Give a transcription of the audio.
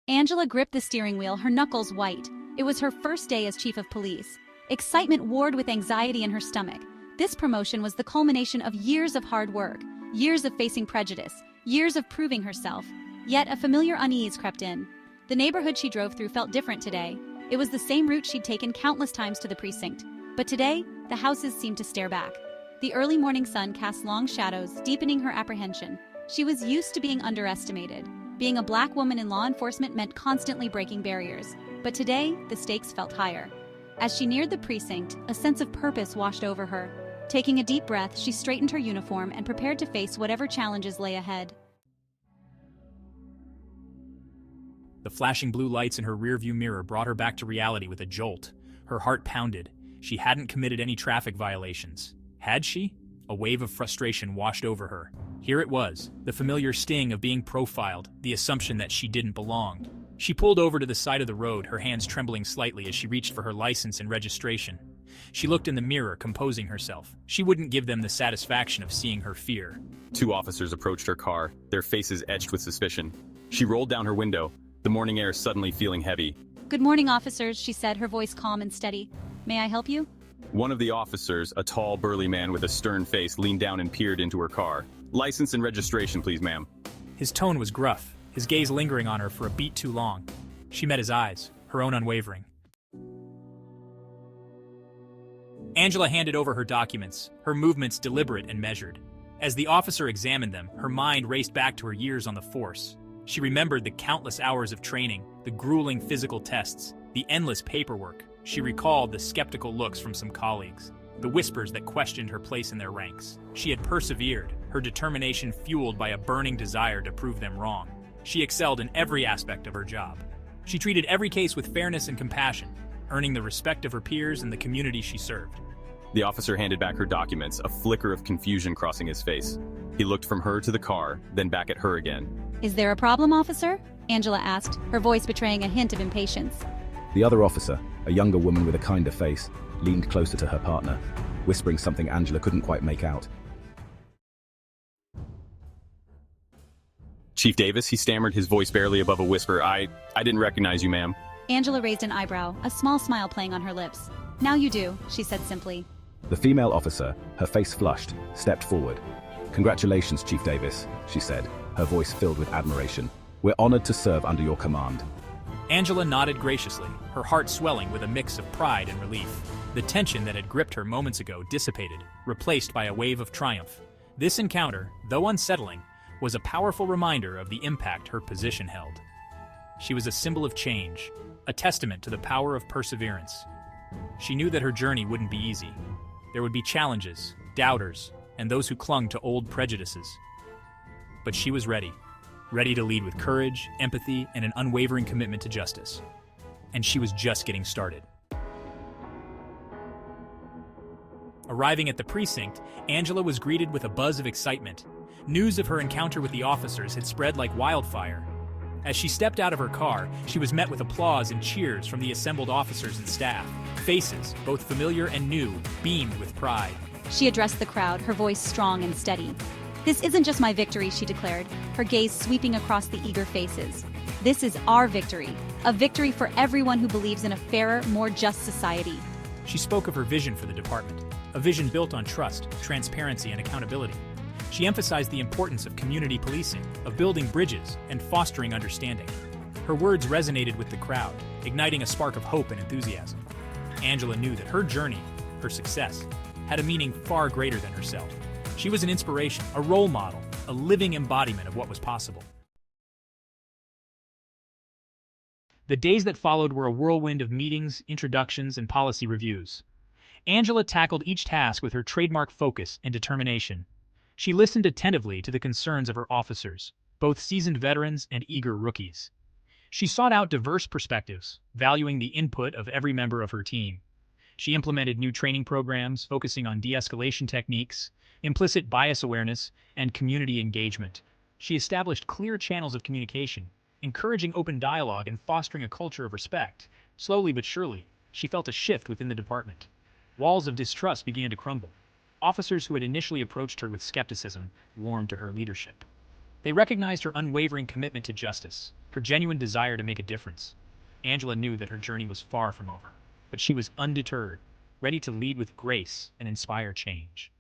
Angela gripped the steering wheel, her knuckles white. It was her first day as chief of police. Excitement warred with anxiety in her stomach. This promotion was the culmination of years of hard work, years of facing prejudice, years of proving herself. Yet a familiar unease crept in. The neighborhood she drove through felt different today. It was the same route she'd taken countless times to the precinct. But today, the houses seemed to stare back. The early morning sun cast long shadows, deepening her apprehension. She was used to being underestimated. Being a black woman in law enforcement meant constantly breaking barriers. But today, the stakes felt higher. As she neared the precinct, a sense of purpose washed over her. Taking a deep breath, she straightened her uniform and prepared to face whatever challenges lay ahead. The flashing blue lights in her rearview mirror brought her back to reality with a jolt. Her heart pounded. She hadn't committed any traffic violations. Had she? A wave of frustration washed over her. Here it was, the familiar sting of being profiled, the assumption that she didn't belong. She pulled over to the side of the road, her hands trembling slightly as she reached for her license and registration. She looked in the mirror, composing herself. She wouldn't give them the satisfaction of seeing her fear. Two officers approached her car, their faces etched with suspicion. She rolled down her window, the morning air suddenly feeling heavy. "Good morning, officers," she said, her voice calm and steady. "May I help you?" One of the officers, a tall, burly man with a stern face, leaned down and peered into her car. "License and registration, please, ma'am." His tone was gruff, his gaze lingering on her for a beat too long. She met his eyes, her own unwavering. Angela handed over her documents, her movements deliberate and measured. As the officer examined them, her mind raced back to her years on the force. She remembered the countless hours of training, the grueling physical tests, the endless paperwork. She recalled the skeptical looks from some colleagues, the whispers that questioned her place in their ranks. She had persevered, her determination fueled by a burning desire to prove them wrong. She excelled in every aspect of her job. She treated every case with fairness and compassion, earning the respect of her peers and the community she served. The officer handed back her documents, a flicker of confusion crossing his face. He looked from her to the car, then back at her again. "Is there a problem, officer?" Angela asked, her voice betraying a hint of impatience. The other officer, a younger woman with a kinder face, leaned closer to her partner, whispering something Angela couldn't quite make out. "Chief Davis," he stammered, his voice barely above a whisper. I didn't recognize you, ma'am." Angela raised an eyebrow, a small smile playing on her lips. "Now you do," she said simply. The female officer, her face flushed, stepped forward. "Congratulations, Chief Davis," she said, her voice filled with admiration. "We're honored to serve under your command." Angela nodded graciously, her heart swelling with a mix of pride and relief. The tension that had gripped her moments ago dissipated, replaced by a wave of triumph. This encounter, though unsettling, was a powerful reminder of the impact her position held. She was a symbol of change, a testament to the power of perseverance. She knew that her journey wouldn't be easy. There would be challenges, doubters, and those who clung to old prejudices. But she was ready to lead with courage, empathy, and an unwavering commitment to justice. And she was just getting started. Arriving at the precinct, Angela was greeted with a buzz of excitement. News of her encounter with the officers had spread like wildfire. As she stepped out of her car, she was met with applause and cheers from the assembled officers and staff. Faces, both familiar and new, beamed with pride. She addressed the crowd, her voice strong and steady. "This isn't just my victory," she declared, her gaze sweeping across the eager faces. "This is our victory, a victory for everyone who believes in a fairer, more just society." She spoke of her vision for the department, a vision built on trust, transparency, and accountability. She emphasized the importance of community policing, of building bridges, and fostering understanding. Her words resonated with the crowd, igniting a spark of hope and enthusiasm. Angela knew that her journey, her success, had a meaning far greater than herself. She was an inspiration, a role model, a living embodiment of what was possible. The days that followed were a whirlwind of meetings, introductions, and policy reviews. Angela tackled each task with her trademark focus and determination. She listened attentively to the concerns of her officers, both seasoned veterans and eager rookies. She sought out diverse perspectives, valuing the input of every member of her team. She implemented new training programs focusing on de-escalation techniques, implicit bias awareness, and community engagement. She established clear channels of communication, encouraging open dialogue and fostering a culture of respect. Slowly but surely, she felt a shift within the department. Walls of distrust began to crumble. Officers who had initially approached her with skepticism warmed to her leadership. They recognized her unwavering commitment to justice, her genuine desire to make a difference. Angela knew that her journey was far from over, but she was undeterred, ready to lead with grace and inspire change.